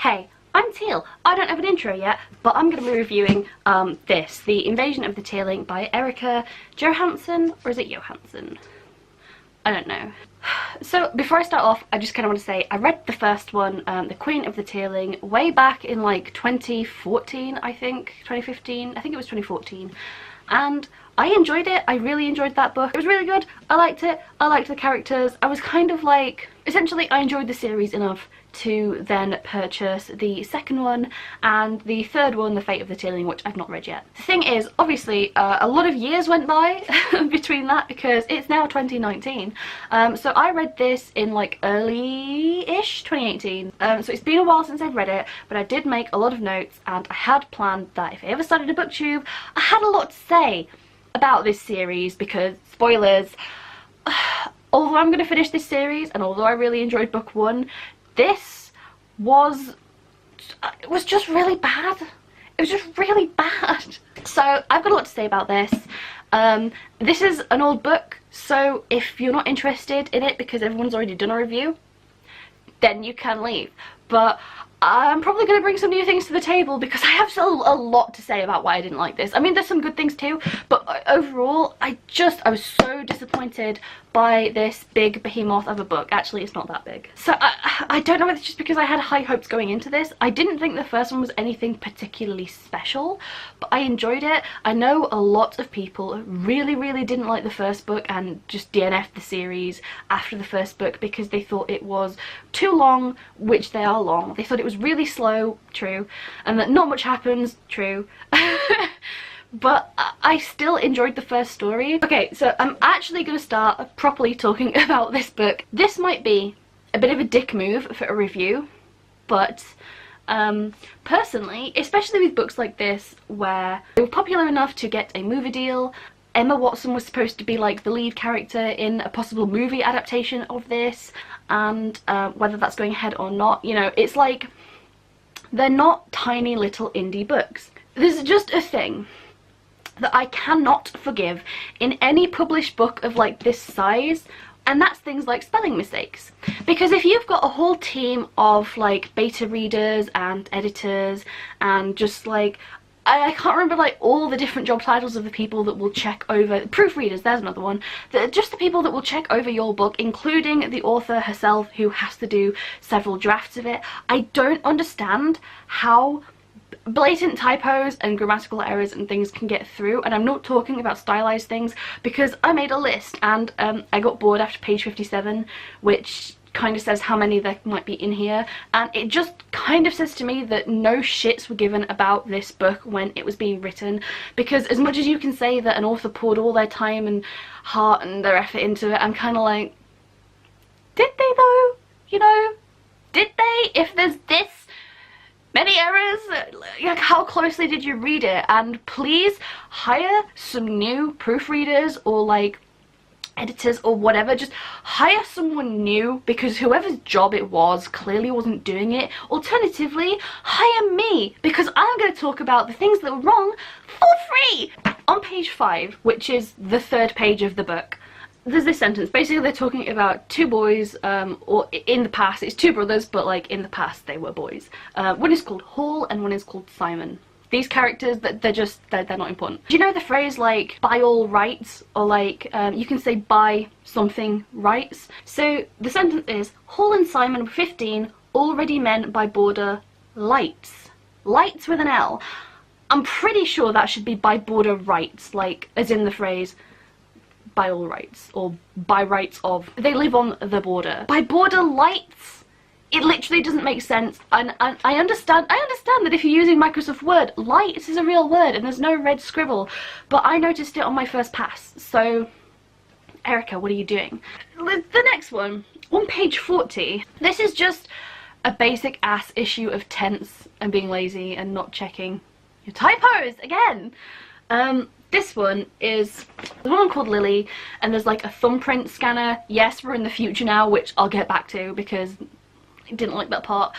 Hey, I'm Teal. I don't have an intro yet, but I'm going to be reviewing this, The Invasion of the Tearling by Erika Johansen, or is it Johansen? I don't know. So before I start off, I just kind of want to say I read the first one, The Queen of the Tearling, way back in like 2014, I think, 2015, I think it was 2014, and I enjoyed it. I really enjoyed that book. It was really good. I liked it. I liked the characters. I was kind of like, essentially I enjoyed the series enough to then purchase the second one and the third one, The Fate of the Tearling, which I've not read yet. The thing is, obviously, a lot of years went by between that because it's now 2019. So I read this in like early-ish 2018. So it's been a while since I've read it, but I did make a lot of notes and I had planned that if I ever started a booktube, I had a lot to say about this series because, spoilers, although I'm going to finish this series and although I really enjoyed book one, this was just really bad. It was just really bad. So I've got a lot to say about this. This is an old book, so if you're not interested in it because everyone's already done a review, then you can leave. But I'm probably going to bring some new things to the table because I have still a lot to say about why I didn't like this. I mean, there's some good things too, but overall, I was so disappointed by this big behemoth of a book. Actually, it's not that big. So I don't know if it's just because I had high hopes going into this. I didn't think the first one was anything particularly special, but I enjoyed it. I know a lot of people really, really didn't like the first book and just DNF'd the series after the first book because they thought it was too long, which they are long. They thought it was really slow, true, and that not much happens, true. But I still enjoyed the first story. Okay, so I'm actually going to start properly talking about this book. This might be a bit of a dick move for a review, but personally, especially with books like this where they were popular enough to get a movie deal, Emma Watson was supposed to be like the lead character in a possible movie adaptation of this, and whether that's going ahead or not, you know, it's like they're not tiny little indie books. There's just a thing that I cannot forgive in any published book of like this size, and that's things like spelling mistakes. Because if you've got a whole team of like beta readers and editors and just like, I can't remember like all the different job titles of the people that will check over, proofreaders, there's another one, just the people that will check over your book, including the author herself who has to do several drafts of it. I don't understand how blatant typos and grammatical errors and things can get through, and I'm not talking about stylized things because I made a list and I got bored after page 57, which kind of says how many there might be in here, and it just kind of says to me that no shits were given about this book when it was being written, because as much as you can say that an author poured all their time and heart and their effort into it, I'm kind of like, did they though? You know, did they? If there's this many errors, like how closely did you read it? And please hire some new proofreaders or like editors or whatever. Just hire someone new because whoever's job it was clearly wasn't doing it. Alternatively, hire me because I'm going to talk about the things that were wrong for free. On page 5, which is the third page of the book, there's this sentence. Basically they're talking about two boys, or in the past it's two brothers, but like in the past they were boys. One is called Hall and one is called Simon. These characters, they're not important. Do you know the phrase like by all rights, or like you can say by something rights? So the sentence is Hall and Simon were 15, already men by border lights. Lights with an L. I'm pretty sure that should be by border rights, like as in the phrase by all rights, or by rights of, they live on the border. By border lights? It literally doesn't make sense, and I understand that if you're using Microsoft Word, lights is a real word and there's no red scribble, but I noticed it on my first pass, so Erika, what are you doing? The next one, on page 40, this is just a basic ass issue of tense and being lazy and not checking your typos again. This one is the one called Lily, and there's like a thumbprint scanner. Yes, we're in the future now, which I'll get back to because I didn't like that part.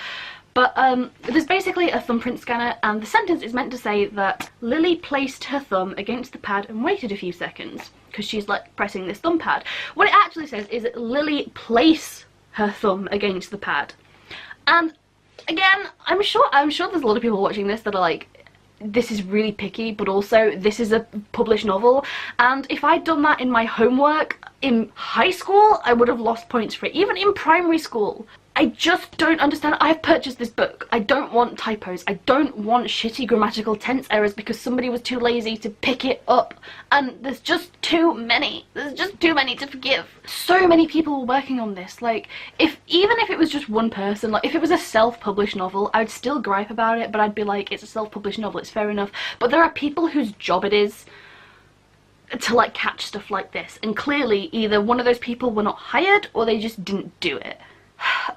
But there's basically a thumbprint scanner, and the sentence is meant to say that Lily placed her thumb against the pad and waited a few seconds because she's like pressing this thumb pad. What it actually says is that Lily placed her thumb against the pad. And again, I'm sure there's a lot of people watching this that are like, this is really picky, but also this is a published novel, and if I'd done that in my homework in high school, I would have lost points for it, even in primary school. I just don't understand. I've purchased this book. I don't want typos. I don't want shitty grammatical tense errors because somebody was too lazy to pick it up. And there's just too many. There's just too many to forgive. So many people were working on this. Like, even if it was just one person, like if it was a self-published novel, I'd still gripe about it, but I'd be like, it's a self-published novel, it's fair enough. But there are people whose job it is to like catch stuff like this. And clearly either one of those people were not hired or they just didn't do it.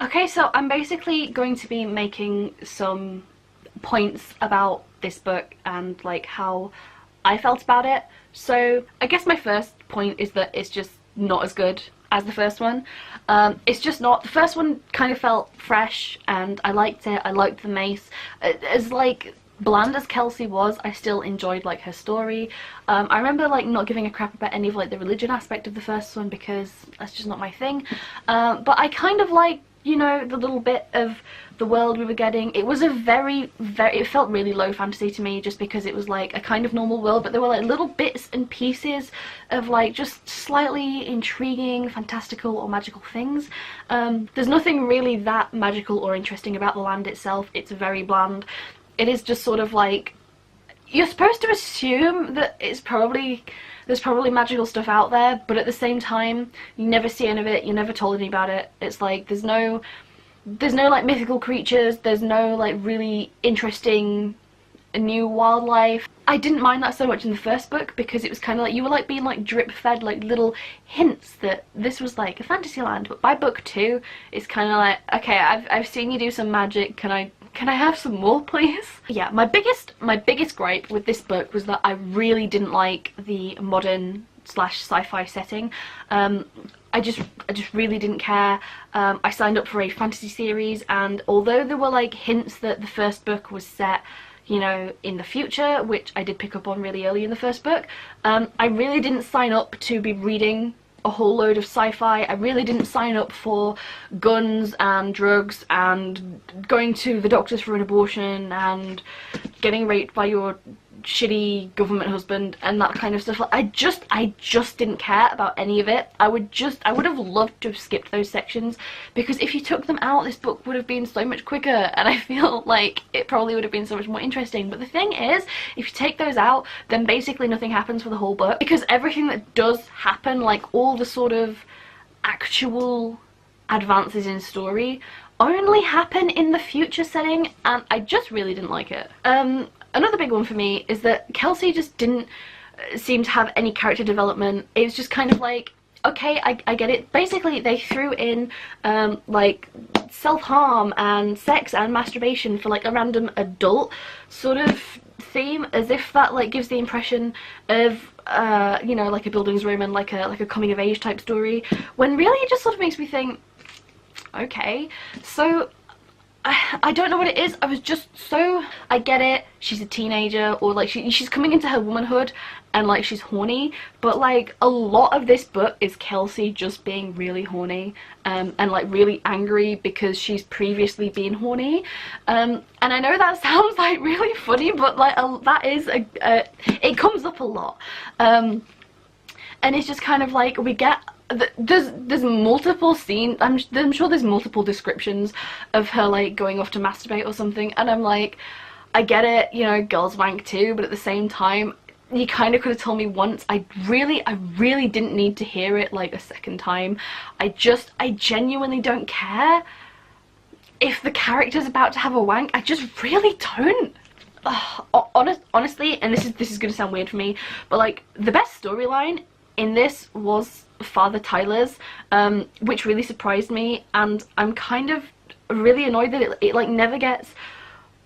Okay, so I'm basically going to be making some points about this book and like how I felt about it. So I guess my first point is that it's just not as good as the first one. It's just not. The first one kind of felt fresh and I liked it. I liked the mace. As like bland as Kelsey was, I still enjoyed like her story. I remember like not giving a crap about any of like the religion aspect of the first one because that's just not my thing. But I kind of like, you know, the little bit of the world we were getting. It was a very, it felt really low fantasy to me just because it was like a kind of normal world, but there were like little bits and pieces of like just slightly intriguing, fantastical or magical things. There's nothing really that magical or interesting about the land itself. It's very bland. It is just sort of like, you're supposed to assume that there's probably magical stuff out there, but at the same time, you never see any of it, you're never told any about it. It's like, there's no like mythical creatures, there's no like really interesting new wildlife. I didn't mind that so much in the first book because it was kind of like, you were like being like drip fed like little hints that this was like a fantasy land, but by book 2, it's kind of like, okay, I've seen you do some magic, can I have some more, please? Yeah, my biggest gripe with this book was that I really didn't like the modern slash sci-fi setting. I just really didn't care. I signed up for a fantasy series, and although there were like hints that the first book was set, you know, in the future, which I did pick up on really early in the first book, I really didn't sign up to be reading a whole load of sci-fi. I really didn't sign up for guns and drugs and going to the doctors for an abortion and getting raped by your shitty government husband and that kind of stuff. Like, I just didn't care about any of it. I would have loved to have skipped those sections because if you took them out, this book would have been so much quicker, and I feel like it probably would have been so much more interesting. But the thing is, if you take those out, then basically nothing happens for the whole book, because everything that does happen, like all the sort of actual advances in story, only happen in the future setting, and I just really didn't like it. Another big one for me is that Kelsey just didn't seem to have any character development. It was just kind of like, okay, I get it. Basically, they threw in like self-harm and sex and masturbation for like a random adult sort of theme, as if that like gives the impression of you know, like a Bildungsroman, like a coming of age type story, when really it just sort of makes me think, okay, so I don't know what it is. I was just so, I get it, she's a teenager, or like she's coming into her womanhood and like she's horny, but like a lot of this book is Kelsey just being really horny and like really angry because she's previously been horny, and I know that sounds like really funny, but like that is it comes up a lot, and it's just kind of like, we get, there's multiple scenes, I'm sure there's multiple descriptions of her like going off to masturbate or something, and I'm like, I get it, you know, girls wank too, but at the same time, you kind of could have told me once. I really didn't need to hear it like a second time. I genuinely don't care if the character's about to have a wank. I just really don't. Honestly, and this is gonna sound weird for me, but like the best storyline in this was Father Tyler's, which really surprised me, and I'm kind of really annoyed that it like never gets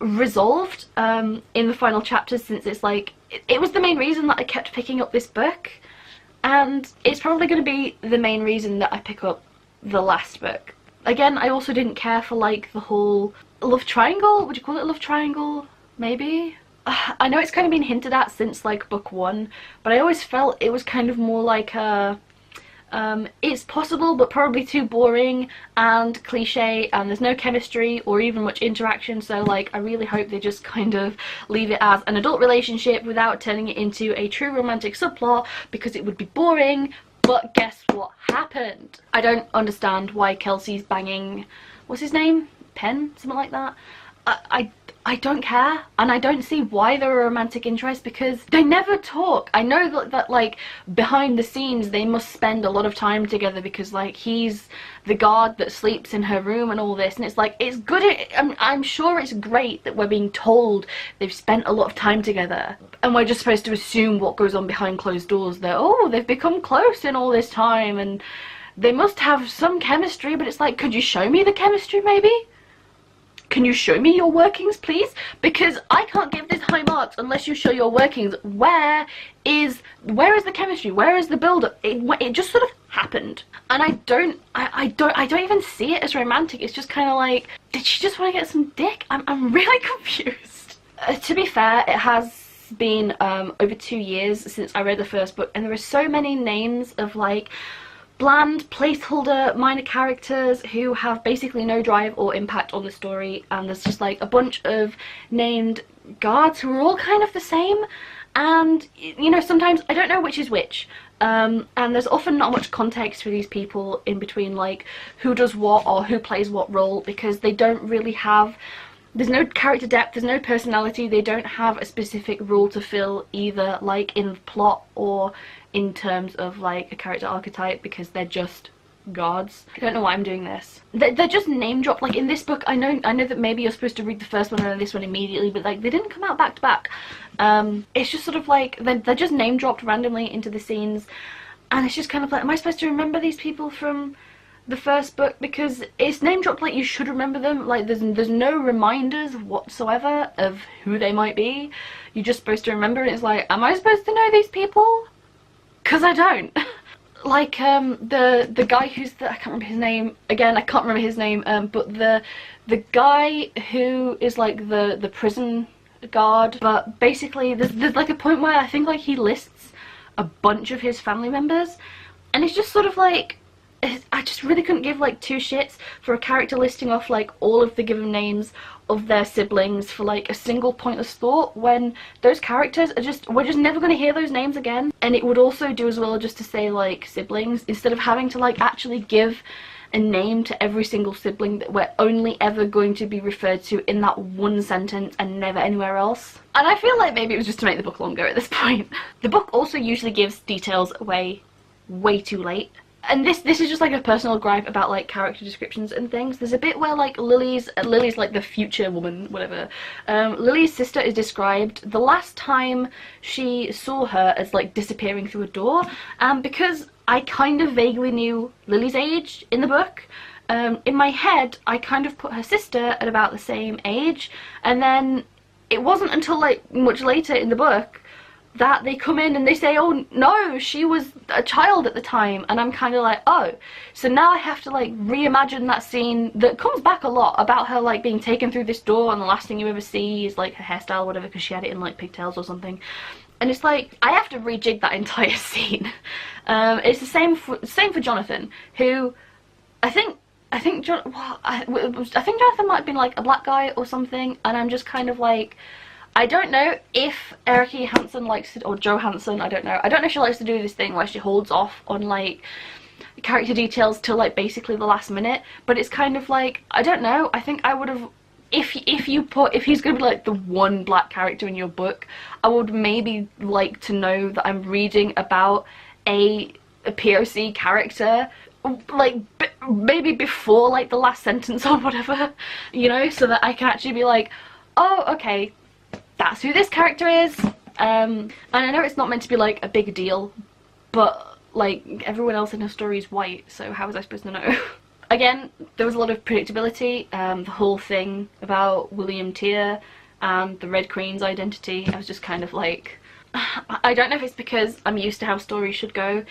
resolved in the final chapters, since it's like it was the main reason that I kept picking up this book, and it's probably going to be the main reason that I pick up the last book. Again, I also didn't care for like the whole love triangle. Would you call it a love triangle? Maybe? I know it's kind of been hinted at since like book 1, but I always felt it was kind of more like a It's possible, but probably too boring and cliche, and there's no chemistry or even much interaction, so like I really hope they just kind of leave it as an adult relationship without turning it into a true romantic subplot, because it would be boring. But guess what happened? I don't understand why Kelsey's banging, what's his name? Penn? Something like that? I don't care, and I don't see why they're a romantic interest, because they never talk. I know that like behind the scenes they must spend a lot of time together, because like he's the guard that sleeps in her room and all this, and it's like, it's good, I'm sure it's great that we're being told they've spent a lot of time together, and we're just supposed to assume what goes on behind closed doors, that oh, they've become close in all this time and they must have some chemistry. But it's like, could you show me the chemistry maybe? Can you show me your workings, please? Because I can't give this high marks unless you show your workings. Where is the chemistry? Where is the build-up? It just sort of happened, and I don't even see it as romantic. It's just kind of like, did she just want to get some dick? I'm really confused. To be fair, it has been over 2 years since I read the first book, and there are so many names of like bland placeholder minor characters who have basically no drive or impact on the story, and there's just like a bunch of named guards who are all kind of the same, and you know, sometimes I don't know which is which, and there's often not much context for these people in between, like who does what or who plays what role, because they don't really have, there's no character depth, there's no personality, they don't have a specific role to fill either, like in plot or in terms of like a character archetype, because they're just guards. I don't know why I'm doing this. They're just name dropped. Like in this book, I know that maybe you're supposed to read the first one and then this one immediately, but like they didn't come out back to back. It's just sort of like they're just name dropped randomly into the scenes, and it's just kind of like, am I supposed to remember these people from the first book? Because it's name dropped like you should remember them. Like there's no reminders whatsoever of who they might be. You're just supposed to remember, and it's like, am I supposed to know these people? Because I don't. Like the guy who's the, I can't remember his name, again I can't remember his name, but the guy who is like the prison guard, but basically there's like a point where I think like he lists a bunch of his family members, and it's just sort of like, I just really couldn't give like two shits for a character listing off like all of the given names of their siblings for like a single pointless thought, when those characters are just, we're just never going to hear those names again. And it would also do as well just to say like siblings, instead of having to like actually give a name to every single sibling that we're only ever going to be referred to in that one sentence and never anywhere else. And I feel like maybe it was just to make the book longer at this point. The book also usually gives details away way too late. And this is just like a personal gripe about like character descriptions and things. There's a bit where like Lily's like the future woman, whatever. Lily's sister is described the last time she saw her as like disappearing through a door. Because I kind of vaguely knew Lily's age in the book, in my head I kind of put her sister at about the same age, and then it wasn't until like much later in the book that they come in and they say, oh no, she was a child at the time, and I'm kind of like, oh, so now I have to like reimagine that scene that comes back a lot about her like being taken through this door, and the last thing you ever see is like her hairstyle or whatever, because she had it in like pigtails or something, and it's like I have to rejig that entire scene. It's the same for Jonathan, who I think Jonathan might have been like a black guy or something, and I'm just kind of like, I don't know if Erika Johansen likes to, or Johansen, I don't know if she likes to do this thing where she holds off on like character details till like basically the last minute, but it's kind of like, I don't know, I think I would have, if he's gonna be like the one black character in your book, I would maybe like to know that I'm reading about a POC character like maybe before like the last sentence or whatever, you know, so that I can actually be like, oh okay, that's who this character is. And I know it's not meant to be like a big deal, but like everyone else in her story is white, so how was I supposed to know? Again, there was a lot of predictability. The whole thing about William Tear and the Red Queen's identity, I was just kind of like, I don't know if it's because I'm used to how stories should go,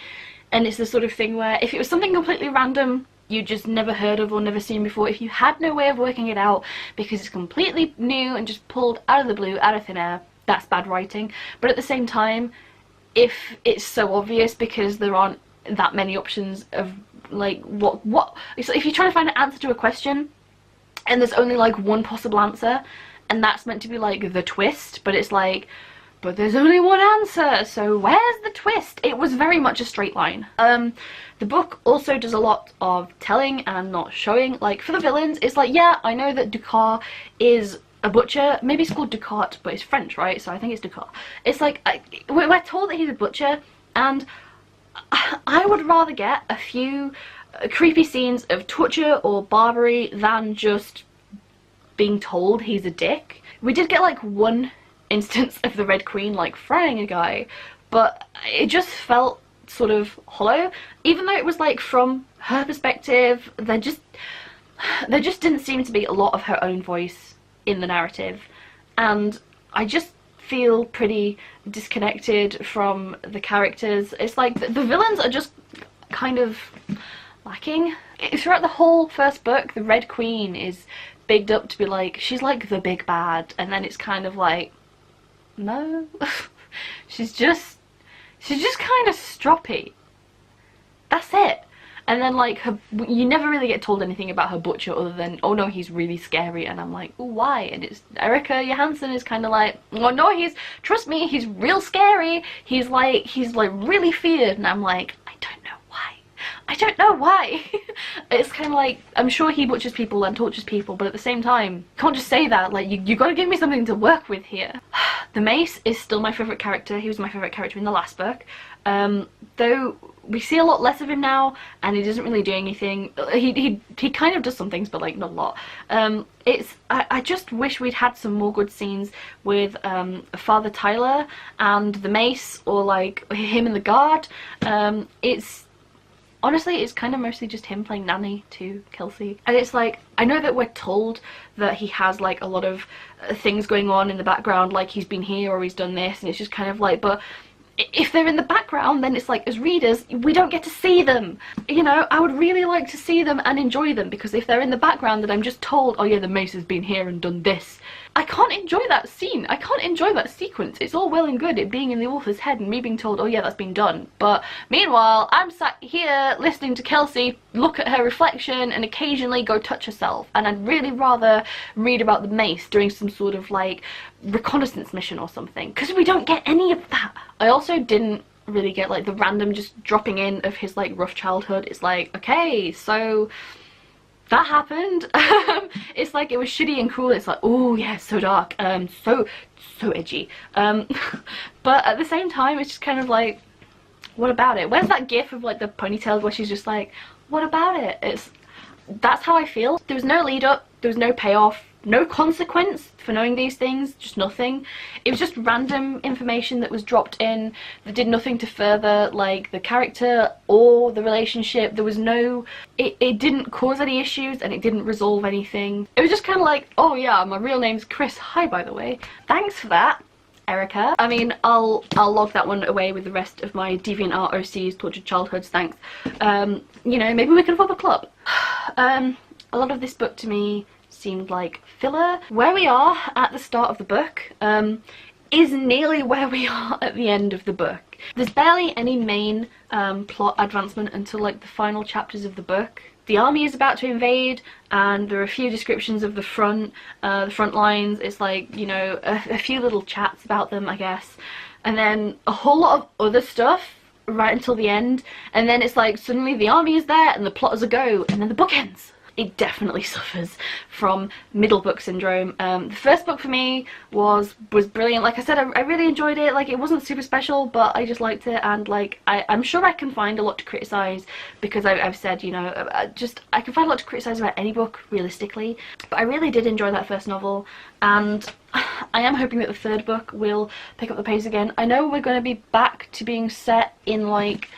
and it's the sort of thing where if it was something completely random you just never heard of or never seen before, if you had no way of working it out because it's completely new and just pulled out of the blue, out of thin air, that's bad writing. But at the same time, if it's so obvious because there aren't that many options of like what so if you're trying to find an answer to a question and there's only like one possible answer and that's meant to be like the twist, but it's like, but there's only one answer, so where's the twist? It was very much a straight line. The book also does a lot of telling and not showing. Like for the villains, it's like, yeah, I know that Ducat is a butcher. Maybe it's called Ducat, but it's French, right? So I think it's Ducat. It's like, we're told that he's a butcher, and I would rather get a few creepy scenes of torture or barbary than just being told he's a dick. We did get like one instance of the Red Queen like frying a guy, but it just felt sort of hollow. Even though it was like from her perspective, there just didn't seem to be a lot of her own voice in the narrative, and I just feel pretty disconnected from the characters. It's like the villains are just kind of lacking. Throughout the whole first book, the Red Queen is bigged up to be like, she's like the big bad, and then it's kind of like, no. she's just kind of stroppy. That's it. And then like you never really get told anything about her butcher other than, oh no, he's really scary, and I'm like, oh, why? And it's Erika Johansen is kind of like, oh no, trust me, he's real scary. He's like really feared, and I'm like, I don't know why. It's kind of like, I'm sure he butchers people and tortures people, but at the same time, you can't just say that. Like, you gotta give me something to work with here. The Mace is still my favourite character. He was my favourite character in the last book. Though we see a lot less of him now, and he doesn't really do anything. He kind of does some things, but like not a lot. I just wish we'd had some more good scenes with Father Tyler and the Mace, or like him and the guard. Honestly, it's kind of mostly just him playing nanny to Kelsey. And it's like, I know that we're told that he has like a lot of things going on in the background, like he's been here or he's done this, and it's just kind of like, but if they're in the background, then it's like, as readers, we don't get to see them. You know, I would really like to see them and enjoy them, because if they're in the background and I'm just told, oh yeah, the Mace has been here and done this, I can't enjoy that scene. I can't enjoy that sequence. It's all well and good it being in the author's head and me being told, oh yeah, that's been done. But meanwhile, I'm sat here listening to Kelsey look at her reflection and occasionally go touch herself. And I'd really rather read about the Mace doing some sort of like reconnaissance mission or something, because we don't get any of that. I also didn't really get like the random just dropping in of his like rough childhood. It's like, okay, so that happened. It's like, it was shitty and cool. It's like, oh yeah, so dark, so edgy. But at the same time, it's just kind of like, what about it? Where's that gif of like the ponytail where she's just like, what about it? That's how I feel. There was no lead up, there was no payoff, no consequence for knowing these things, just nothing. It was just random information that was dropped in that did nothing to further like the character or the relationship. There was no, it didn't cause any issues and it didn't resolve anything. It was just kind of like, oh yeah, my real name's Chris, hi by the way. Thanks for that, Erika. I mean, I'll log that one away with the rest of my DeviantArt OCs, tortured childhoods, thanks. You know, maybe we can form a club. A lot of this book to me seemed like filler. Where we are at the start of the book is nearly where we are at the end of the book. There's barely any main plot advancement until like the final chapters of the book. The army is about to invade, and there are a few descriptions of the front lines. It's like, you know, a few little chats about them, I guess, and then a whole lot of other stuff right until the end, and then it's like suddenly the army is there and the plot is a go, and then the book ends. It definitely suffers from middle book syndrome. The first book for me was brilliant. Like I said, I really enjoyed it. Like, it wasn't super special, but I just liked it, and like I'm sure I can find a lot to criticize, because I've said, you know, I can find a lot to criticize about any book realistically, but I really did enjoy that first novel, and I am hoping that the third book will pick up the pace again. I know we're going to be back to being set in like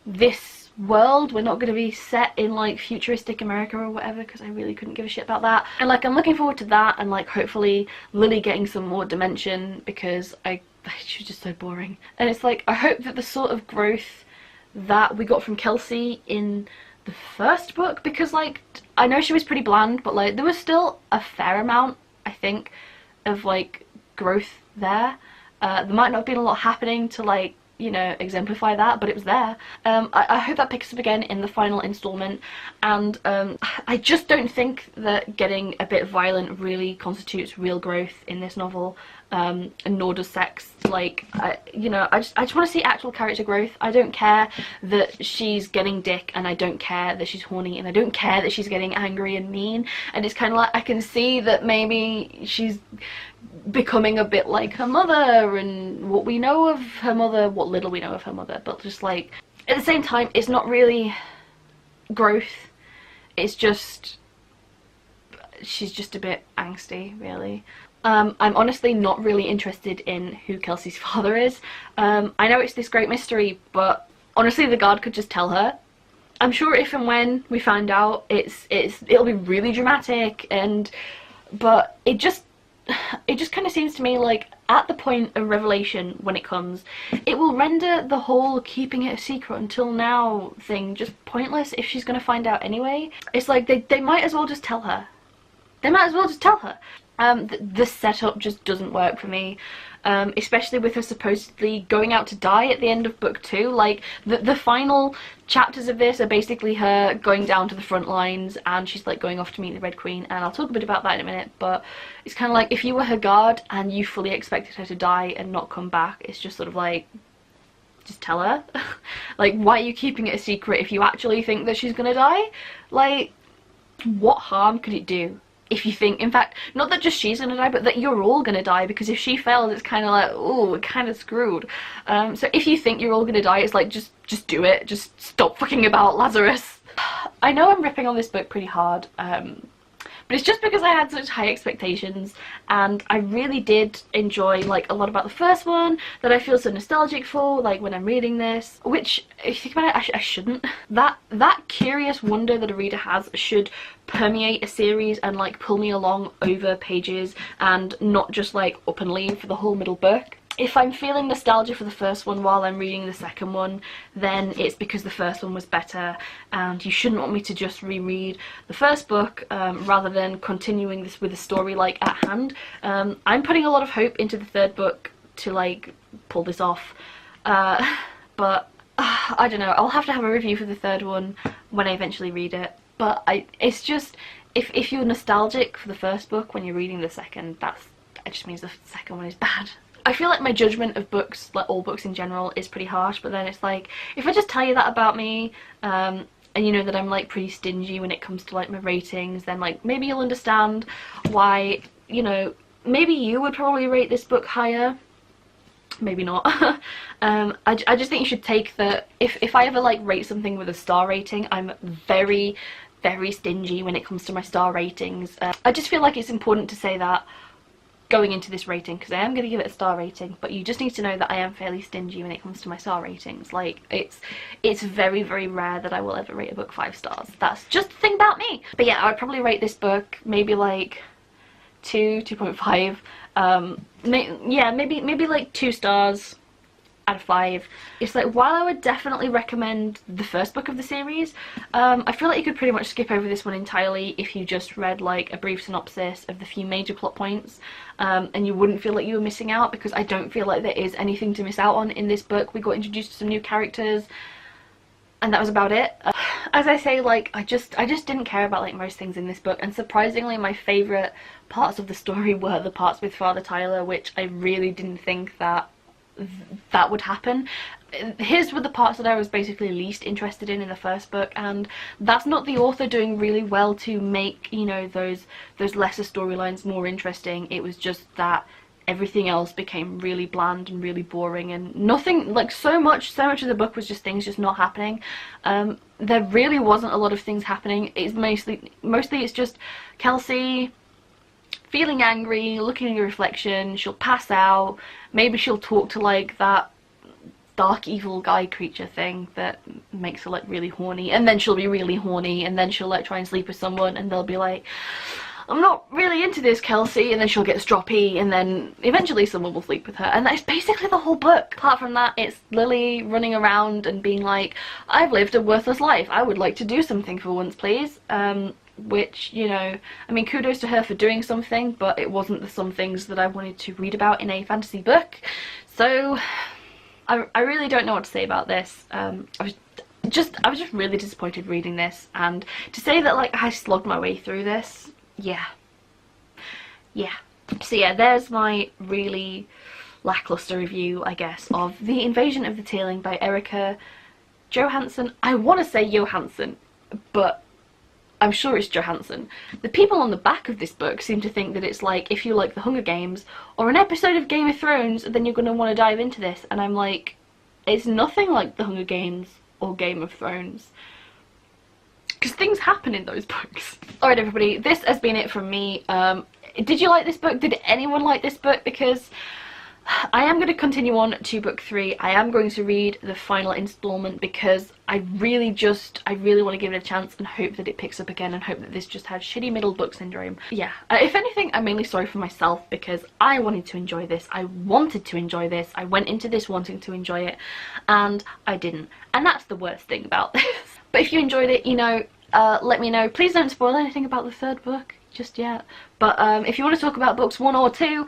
this world. We're not going to be set in like futuristic America or whatever, because I really couldn't give a shit about that. And like, I'm looking forward to that, and like hopefully Lily getting some more dimension, because she was just so boring. And it's like, I hope that the sort of growth that we got from Kelsey in the first book, because like, I know she was pretty bland, but like there was still a fair amount, I think, of like growth there. There might not have been a lot happening to like, you know, exemplify that, but it was there. I hope that picks up again in the final installment, and I just don't think that getting a bit violent really constitutes real growth in this novel, and nor does sex. Like, you know, I just want to see actual character growth. I don't care that she's getting dick, and I don't care that she's horny, and I don't care that she's getting angry and mean, and it's kind of like, I can see that maybe she's becoming a bit like her mother, and what we know of her mother, what little we know of her mother, but just like, at the same time, it's not really growth, it's just, she's just a bit angsty, really. I'm honestly not really interested in who Kelsey's father is. I know it's this great mystery, but honestly the guard could just tell her. I'm sure if and when we find out, it'll be really dramatic, but it just kind of seems to me like at the point of revelation, when it comes, it will render the whole keeping it a secret until now thing just pointless if she's gonna find out anyway. It's like they might as well just tell her. They might as well just tell her. The setup just doesn't work for me, especially with her supposedly going out to die at the end of book 2. Like, the final chapters of this are basically her going down to the front lines, and she's like going off to meet the Red Queen, and I'll talk a bit about that in a minute, but it's kind of like, if you were her guard and you fully expected her to die and not come back, it's just sort of like, just tell her. Like, why are you keeping it a secret if you actually think that she's gonna die? Like, what harm could it do? If you think, in fact, not that just she's gonna die, but that you're all gonna die, because if she fails, it's kind of like, oh, we're kind of screwed. So if you think you're all gonna die, it's like, just do it. Just stop fucking about, Lazarus. I know I'm ripping on this book pretty hard, but it's just because I had such high expectations, and I really did enjoy like a lot about the first one that I feel so nostalgic for, like when I'm reading this, which, if you think about it, I shouldn't. That curious wonder that a reader has should permeate a series and like pull me along over pages, and not just like up and leave for the whole middle book. If I'm feeling nostalgia for the first one while I'm reading the second one, then it's because the first one was better, and you shouldn't want me to just reread the first book rather than continuing this with the story like at hand. I'm putting a lot of hope into the third book to like pull this off, but I don't know, I'll have to have a review for the third one when I eventually read it. But it's just, if you're nostalgic for the first book when you're reading the second, it just means the second one is bad. I feel like my judgment of books, like all books in general, is pretty harsh, but then it's like, if I just tell you that about me, and you know that I'm like pretty stingy when it comes to like my ratings, then like maybe you'll understand why, you know, maybe you would probably rate this book higher, maybe not. I just think you should take the, if I ever like rate something with a star rating, I'm very, very stingy when it comes to my star ratings. I just feel like it's important to say that going into this rating, because I am going to give it a star rating, but you just need to know that I am fairly stingy when it comes to my star ratings. Like, it's very, very rare that I will ever rate a book 5 stars. That's just the thing about me. But yeah, I would probably rate this book maybe like 2.5. Yeah, maybe like 2 stars out of 5. It's like, while I would definitely recommend the first book of the series, I feel like you could pretty much skip over this one entirely if you just read like a brief synopsis of the few major plot points, and you wouldn't feel like you were missing out, because I don't feel like there is anything to miss out on in this book. We got introduced to some new characters, and that was about it. As I say, like, I just didn't care about like most things in this book, and surprisingly my favourite parts of the story were the parts with Father Tyler, which I really didn't think that would happen. His were the parts that I was basically least interested in the first book, and that's not the author doing really well to make, you know, those lesser storylines more interesting. It was just that everything else became really bland and really boring, and nothing, like, so much of the book was just things just not happening. There really wasn't a lot of things happening. It's mostly it's just Kelsey feeling angry, looking at your reflection, she'll pass out, maybe she'll talk to like that dark evil guy creature thing that makes her like really horny, and then she'll be really horny, and then she'll like try and sleep with someone, and they'll be like, I'm not really into this, Kelsey, and then she'll get stroppy, and then eventually someone will sleep with her, and that's basically the whole book. Apart from that, it's Lily running around and being like, I've lived a worthless life, I would like to do something for once, please. Which, you know, I mean, kudos to her for doing something, but it wasn't the some things that I wanted to read about in a fantasy book. So I really don't know what to say about this. I was just really disappointed reading this, and to say that like I slogged my way through this, yeah. So yeah, there's my really lackluster review, I guess, of The Invasion of the Tearling by Erika Johansen. I want to say Johansen, but I'm sure it's Johansen. The people on the back of this book seem to think that it's like if you like The Hunger Games or an episode of Game of Thrones, then you're going to want to dive into this, and I'm like, it's nothing like The Hunger Games or Game of Thrones, because things happen in those books. Alright everybody, this has been it from me. Did you like this book? Did anyone like this book? Because I am going to continue on to book 3. I am going to read the final installment because I really want to give it a chance and hope that it picks up again, and hope that this just had shitty middle book syndrome. Yeah, if anything, I'm mainly sorry for myself because I wanted to enjoy this. I wanted to enjoy this. I went into this wanting to enjoy it and I didn't. And that's the worst thing about this. But if you enjoyed it, you know, let me know. Please don't spoil anything about the 3rd book just yet, but if you want to talk about books 1 or 2,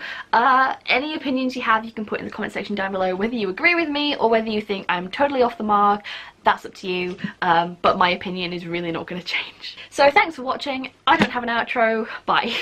any opinions you have you can put in the comment section down below, whether you agree with me or whether you think I'm totally off the mark. That's up to you, but my opinion is really not going to change. So thanks for watching. I don't have an outro. Bye.